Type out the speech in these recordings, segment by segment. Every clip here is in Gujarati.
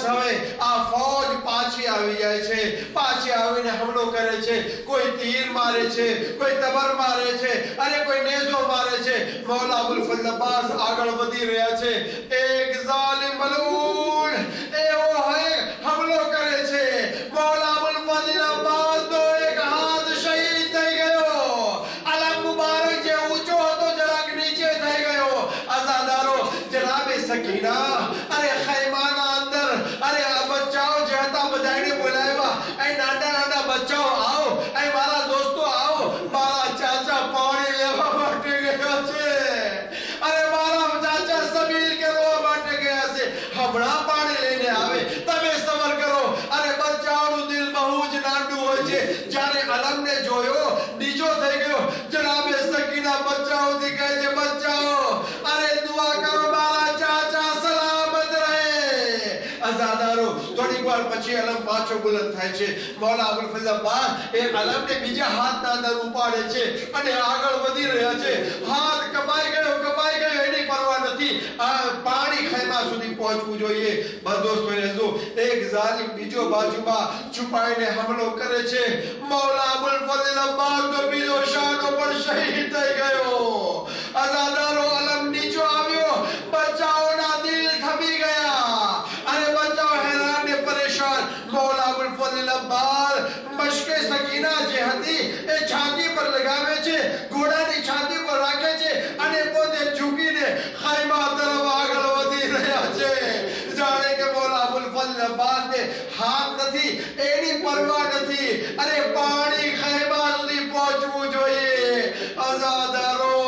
બસ હવે આ ફૌજ પાછી આવી જાય છે, પાછી આવીને હુમલો કરે છે, કોઈ તીર મારે છે, કોઈ તબર મારે છે, અને કોઈ નેઝો મારે છે। મૌલા અબુલ ફઝલ અબ્બાસ આગળ વધી રહ્યા છે। એક ઝાલિમ મલૂન એવો હે હુમલો કરે છે। મૌલા અબુલ ફઝલ અબ્બાસ નો એક હાથ શહીદ થઈ ગયો, અલમ મુબારક જે ઊંચો હતો જરાક નીચે થઈ ગયો। અઝાદારો જનાબે સકીના અરે ખૈમાના અંદર અરે આ બચ્ચાઓ જે હતા બધાને બોલાવ્યા, એ નાના નાના બચ્ચાઓ આવો, એ મારા દોસ્તો આવો, મારા ચાચા પાણી લેવા માટે ગયા છે, અરે મારા ચાચા સબીલ કરવા માટે ગયા છે, હમણાં પાણી લઈને આવે, તમે સબર કરો। અરે બચ્ચાઓનું દિલ બહુ જ નાનું હોય છે। જ્યારે અલમને જોયો નીચો થઈ ગયો, જનાબે સકીના બચ્ચાઓથી કહે છે, બચ્ચાઓ અરે દુઆ કરો મારા ચાચા સલામત રહે। અઝાદારો થોડીક વાર પછી અલમ પાછો બુલંદ થાય છે। મૌલા અબુલ ફઝલ અબ્બાસ એ અલમને બીજા હાથના અંદર ઉપાડે છે અને આગળ વધી રહ્યા છે। હાથ કપાઈ ગયો એની પરવા નથી, પાણી ખૈમા સુધી પહોંચવું જોઈએ। બસ દોસ્તોને જો એક ઝાલિમ બીજો બાજુમાં છુપાઈને હુમલો કરે છે। મૌલા અબુલ ફઝલ અબ્બાસ નો બીજો શાનો પણ શહીદ થઈ ગયો। અઝાદારો અલમ નીચો આવ્યો, બચ્ચાઓના દિલ થમી ગયા અને બચ્ચાઓ હેરાન ને પરેશાન। મૌલા અબુલ ફઝલ અબ્બાસ મશકે સકીના જે હતી એ છાતી પર લગાવે છે, ઘોડાની છાતી પર રાખે છે અને પોતે ઝૂકીને ખૈમા તરફ આગળ વધી રહ્યા છે। જાણે કે મૌલા અબુલ ફઝલ અબ્બાસ ને હાથ નથી, એની પરવા નથી, અને પાણી ખૈમા સુધી પહોંચવું જોઈએ। અઝાદારો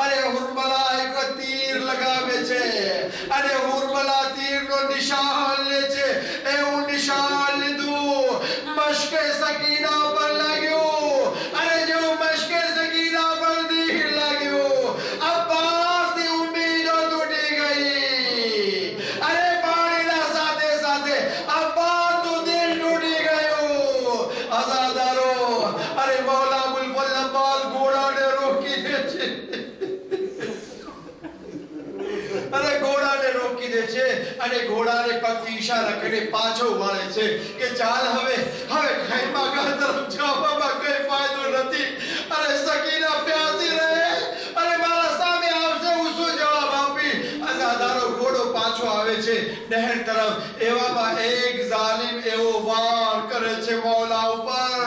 અરે હુરમલા એક તીર લગાવે છે અને હુરમલા તીરનો નિશાન લે છે। એવું નિશાન લીધું, મશકે સકીના પર લાગ્યું, અને જો મશકે સકીના પર તીર લાગ્યું, અબ્બાસની ઉમ્મીદો તૂટી ગઈ, અરે પાણીના સાથે સાથે અબ્બાસનું દિલ તૂટી ગયું। અઝાદારો અરે મૌલા અબુલ ફઝલ અબ્બાસ ઘોડાને રોકી દે છે, અરે ઘોડાને રોકી દે છે અને ઘોડાને પગથી ઈશારા કરીને પાછો વાળે છે કે ચાલ હવે ખૈમા ઘર તરફ જવામાં કઈ ફાયદો નથી। અરે સકીના પ્યાસી રહે, અરે મારા સામે આવશે, હું શું જવાબ આપી। અઝાદારો ઘોડો પાછો આવે છે નહેર તરફ, એવામાં એક ઝાલિમ એવો વાર કરે છે મૌલા ઉપર,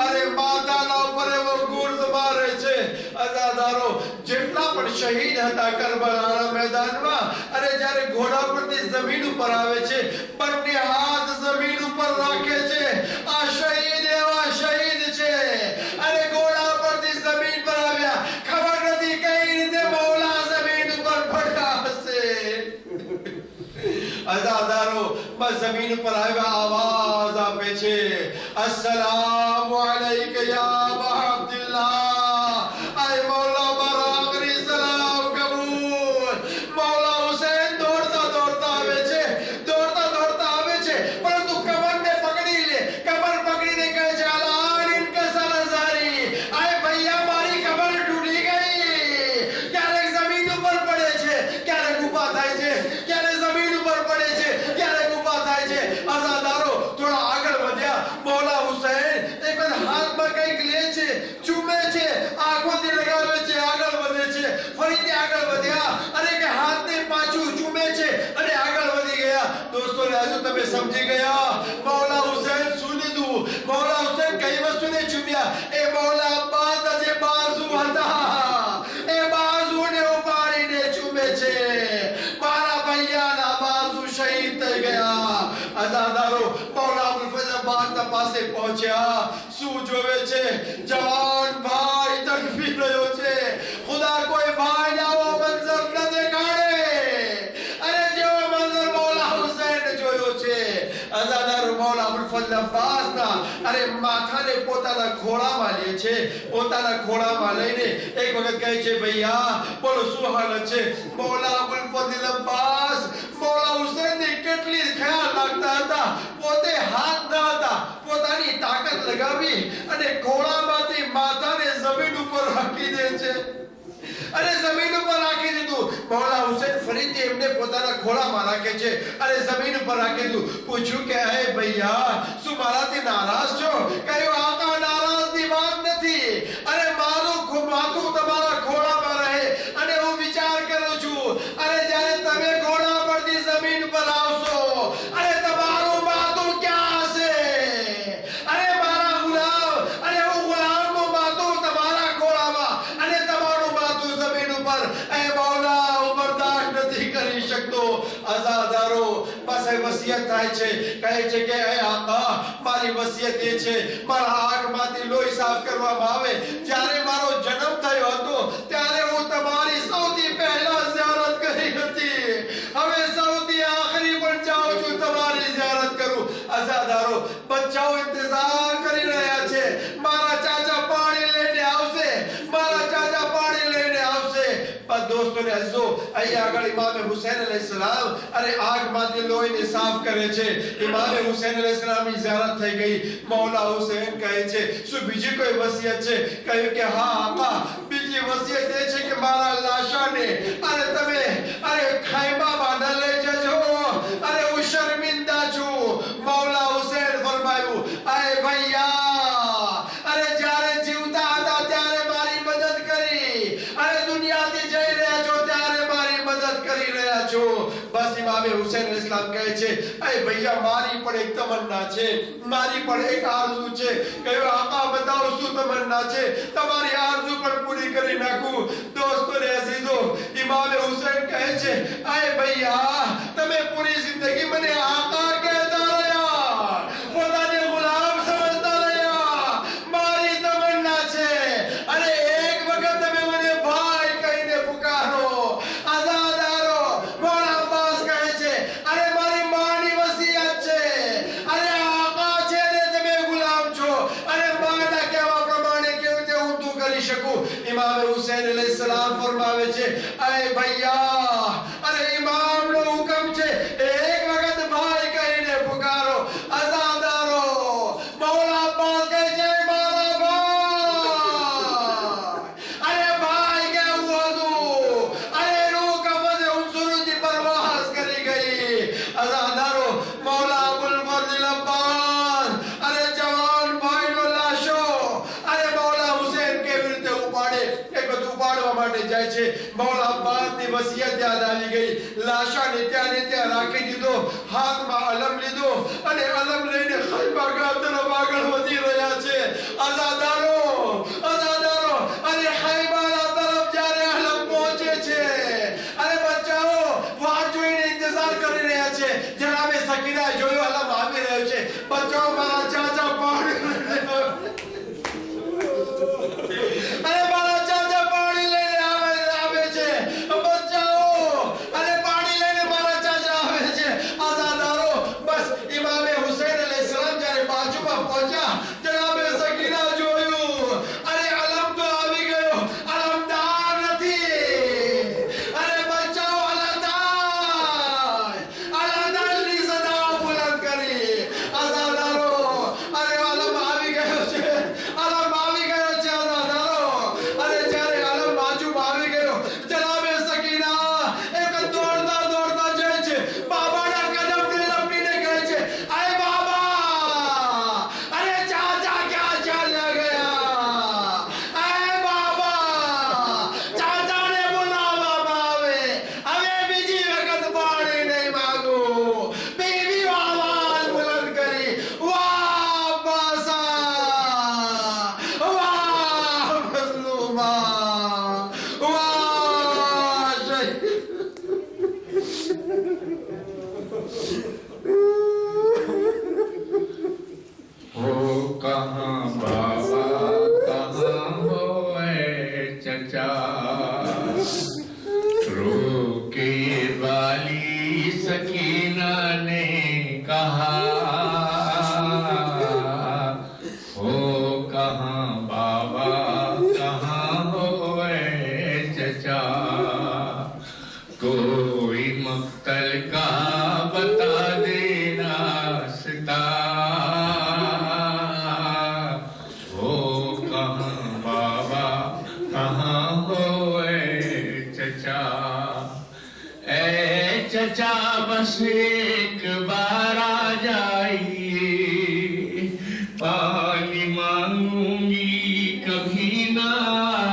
અરે માતાના ઉપર એવો ગુર્ઝ મારે છે। અઝાદારો જેટલા પણ શહીદ હતા કરબલાના મેદાનમાં, અરે જ્યારે ઘોડા પરથી જમીન ઉપર આવે છે, બંને હાથ જમીન ઉપર રાખે છે। આ શહીદ એવા શહીદ છે, અરે ઘોડા પરથી જમીન પર આવ્યા, ખબર નથી કઈ રીતે મૌલા જમીન ઉપર પડ્યા હશે। અઝાદારો બસ જમીન પર આવ્યા, આવાજ આપે છે, અસ્સલામુ અલૈકા યા અબા અબ્દુલ્લાહ, આય મૌલા મારા આખરી સલામ કબૂલ। મૌલા હુસૈન દોડતા દોડતા આવે છે, પરંતુ કમરને પકડી લે, કમર પકડીને કહે છે, અલા ઇનકસર ઝારી, આય ભૈયા મારી કમર તૂટી ગઈ। ક્યારેક જમીન ઉપર પડે છે, ક્યારેક ઊભા થાય છે, ક્યારેક જમીન ઉપર પડે છે, ક્યારેક ઊભા થાય છે। અઝાદારો થોડા આગળ વધ્યા, મૌલા હુસૈન એક વખત હાથમાં કંઈક લે છે, ચૂમે છે, આંખોથી લગાવે છે, આગળ વધે છે, ફરીથી આગળ વધ્યા અને કે હાથને પાછું ચૂમે છે અને આગળ વધી ગયા। દોસ્તો હજુ તમે સમજી ગયા મૌલા હુસૈન શું લીધું? મૌલા હુસૈન કઈ વસ્તુને ચૂમ્યા? એ મૌલા અબ્બાસના જે બાજુ હતા, એ બાજુને ઉપાડીને ચૂમે છે। મારા ભૈયાના બાજુ શહીદ થઈ ગયા। અઝાદારો મૌલા અબુલ ફઝલ અબ્બાસના પાસે પહોંચ્યા, શું જોવે છે? જવાન ભાઈ તડપી રહ્યો છે। ખુદા કોઈ ભાઈ આવો મંઝર ન દેખાડે, અરે જેવો મંઝર મૌલા હુસૈન જોયો છે। અઝાદારો મૌલા અબુલ ફઝલ અબ્બાસના અરે માથાને પોતાના ખોળામાં લે છે, પોતાના ખોળામાં લઈને એક વખત કહે છે, ભૈયા બોલો શું હાલત છે? મૌલા અબુલ ફઝલ અબ્બાસ મૌલા હુસૈનની કેટલી ખ્યાલ રાખતા હતા, પોતે હાથ ન હતા, પોતાની તાકાત લગાવી અને ખોળામાંથી માથાને જમીન ઉપર રાખી દે છે। અને જમીન ઉપર રાખી દીધું. મૌલા હુસૈન ફરીથી એમને પોતાના ખોળામાં રાખે છે અને જમીન ઉપર રાખી દીધું. પૂછ્યું કે હે ભૈયા, શું મારાથી નારાજ છો? કહ્યું આકા, નારાજની વાત નથી. અરે મારું માથું તમારા ખોળામાં રહે અને હું વિચાર કરું છું, અરે જ્યારે તમે ઘોડા પરથી જમીન પર આવશો, અરે તમારું માથું ક્યાં હશે? અરે મારા ગુલામ, અરે હું ગુલામનું માથું તમારા ખોળામાં અને તમારું માથું જમીન ઉપર. એ મૌલા, હું બરદાશ્ત નથી કરી શકતો. અઝાદારો બસ એ વસિયત થાય છે, કહે છે કે એ આકા, મારી વસિયત એ છે, મારા આંખમાંથી લોહી સાફ કરવામાં આવે. જ્યારે મારો જન્મ થયો હતો ત્યારે હું તમારી સૌથી પહેલા ઝિયારત કરી હતી. હવે સૌથી આખરી પણ જાઉં છું તમારી ઝિયારત કરું. અઝાદારો બચ્ચાઓ ઇંતજાર કરી રહ્યા છે. મારા ચાચા પાણી લઈને આવશે, મારા ચાચા પાણી લઈને આવશે. પણ દોસ્તોને અઝીઝો, અહીં આગળ ઇમામ હુસૈન અલૈહિસ્સલામ અરે આંખમાંથી લોહીને સાફ કરે છે. ઇમામ હુસૈન અલૈહિસ્સલામની ઝિયારત થઈ ગઈ. મૌલા હુસૈન કહે છે, શું બીજી કોઈ વસિયત છે? કહ્યું કે હા આકા, બીજી વસિયત એ છે કે મારા લાશાને અરે તમે અરે ખાઈમામાં ન લઈ જજો. અરે હું શર્મિંદા છું. મૌલા હુસૈન ફરમાયું, અરે ભૈયા, અરે જ્યારે જીવતા હતા ત્યારે મારી મદદ કરી, અરે દુનિયાથી જઈ રહ્યા છો ત્યારે મારી મદદ કરી રહ્યા છો. બસ ઇમામ હુસૈન અલૈહિસ્સલામ કહે છે, અરે ભૈયા, મારી પણ એક તમન્ના છે, મારી પણ એક આરઝુ છે. કહ્યું આકા, બતાવો શું તમન્ના છે? તમારી આરઝુ પણ પૂરી કરી નાખું. દોસ્તોને અઝીઝો, ઇમામ હુસૈન કહે છે, અરે ભૈયા, તમે પૂરી જિંદગી મને આકા કહેતા રહ્યા, પોતાને ગુલામ સમજતા રહ્યા. મારી તમન્ના છે, અરે એક વખત તમે મને ભાઈ કહીને પુકારો. અઝાદારો મૌલા અબ્બાસ કહે છે, અરે મારી માની વસિયત છે. અરે આકા છે ને તમે ગુલામ છો, અરે માના કહેવા પ્રમાણે કેવી રીતે હું તું કરી શકું? ઇમામ હુસૈન અલૈહિસ્સલામ ફરમાવે છે, અરે ભૈયા, અરે ઇમામનો હુકમ છે, એક વખત ભાઈ કહીને પુકારો. અઝાદારો મૌલા અબ્બાસ કહે છે, મારા ભાઈ, અરે ભાઈ કેવું હતું? અરે રૂહ કબજ ઉનસુરુની પરવાસ કરી ગઈ. અઝાદારો મૌલા અબુલ ફઝલ અબ્બાસ અરે જવાન ભાઈનો લાશો અરે મૌલા હુસૈન કેવી રીતે ઉપાડે એ બધું ઉપાડવા માટે જાય છે. મૌલા અબ્બાસની વસિયત યાદ આવી ગઈ. લાશાને ત્યાં ને ત્યાં રાખી દીધો, હાથમાં અલમ લીધો અને અલમ લઈને ખૈબરગાહ તરફ આગળ વધી રહ્યા છે. અઝાદારો અરે ખૈબરગાહ તરફ જ્યારે અલમ પહોંચે છે, અરે બચ્ચાઓ વાટ જોઈને ઇંતજાર કરી રહ્યા છે. જનાબે સકીના જોયું અલમ આવી રહ્યો છે. બચ્ચાઓ મારા ચાચા પાણી અરે મારા ચાચા પાણી લઈને આવે છે. બચ્ચાઓ અરે પાણી લઈને મારા ચાચા આવે છે. અઝાદારો બસ ઇમામે હુસૈન અલૈહિસ્સલામ જ્યારે બાજુમાં પહોંચ્યા, જનાબે સકીના જોયું, અરે અલમ તો આવી ગયો, અલમદાર નથી. અરે બચ્ચાઓ અલમદારની સદાઓ બુલંદ કરી. અઝાદારો અરે અલમ આવી ગયો છે, અલમ આવી ગયો છે. અઝાદારો અરે જ્યારે અલમ બાજુમાં આવી ગયો, જનાબે સકીના એક દોડતા દોડતા જાય છે, બાબાના કદમને લપટીને કહે છે, અરે બાબા, અરે ચાચા ક્યાં ચાલ્યા ગયા? અરે બાબા, ચાચાને બોલાવવામાં આવે. હવે બીજી વખત પાણી નહીં માંગું. બીવી આવાજ બુલંદ કરી, વાહ બાસા, વાહ મઝલૂમા, વાહ શહીદ. हो कहाँ बाबा, कहाँ हो ऐ चचा? रोके वाली सकीना ने कहा, हो कहाँ बाबा, कहाँ हो ऐ चचा? कोई मक्तल का बता देना सिता, हो कहाँ बाबा, कहाँ हो ऐ चचा बस एक बार आ जाइए, पानी मांगूंगी कभी ना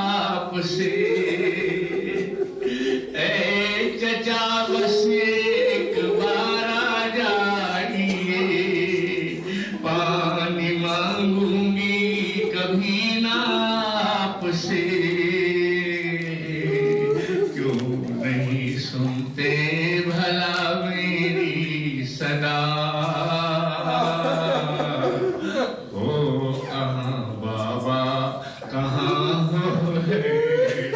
आपसे। ए चचा बस एक बार आ जाइए, पानी मांगूंगी कभी ना आपसे। क्यों नहीं सुनते भला मेरी सदा, हो कहाँ बाबा कहाँ हो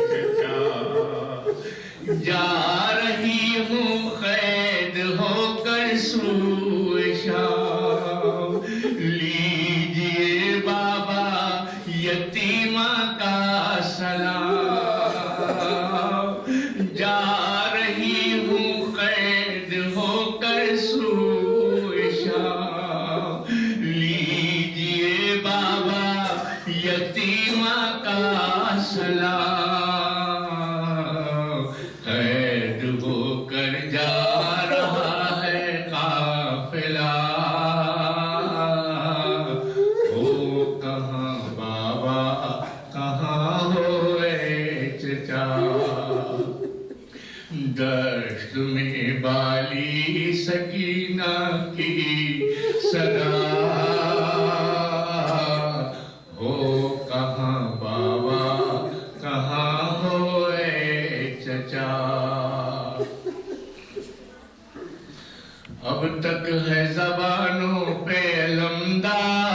चचा। जा रही हूँ कैद होकर सूए शाम, लीजिए बाबा यतीमा का सलाम। जा रही हूँ कैद होकर सूए शाम, लीजिए बाबा यतीमा का सलाम। कैद होकर जा रहा है काफिला, हो कहाँ बाबा कहाँ हो चचा। दश्त में बाली सकीना की सदा, हो कहाँ बाबा कहाँ हो चचा। अब तक है ज़बानों पे अलमदार